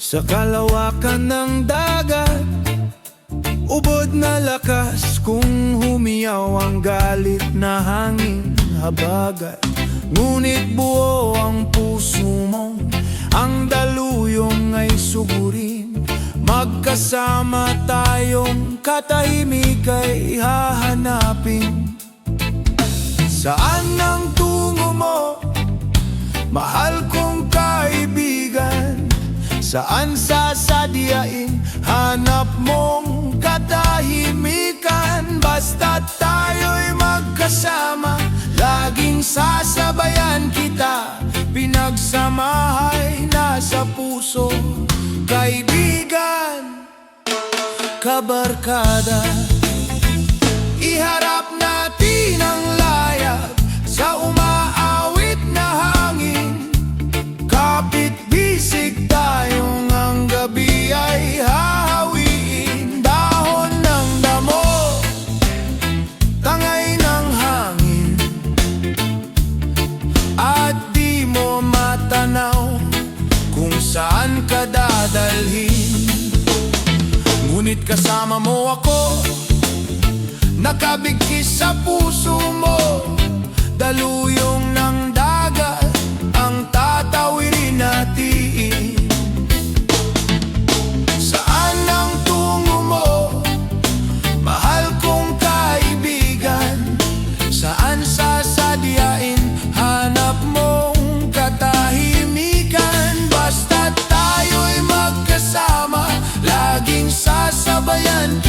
Sa kalawakan ng dagat, ubod na lakas kung humiyaw ang galit na hangin habagat. Ngunit buo ang puso mo, ang daluyong ay sugurin. Magkasama tayong katahimik ay hahanapin. Saan ang tungo mo, mahal kong kaibigan? Saan sasadyain, hanap mong katahimikan? Basta tayo'y magkasama, laging sasabayan kita. Pinagsamahay nasa puso, kaibigan, kabarkada. Iharap natin ang layag sa umaawit na hangin. Kapit-bisig tayong ang gabi ay hahawiin. Dahon ng damo, tangay ng hangin, at di mo matanaw kung saan ka dadalhin. Ngunit kasama mo ako, nakabigkis sa puso mo. Daluyong ng dagat ang tatawirin natin. Saan ang tungo mo, mahal kong kaibigan? Saan sasadyain, hanap mong katahimikan? Basta tayo'y magkasama, laging sasabayan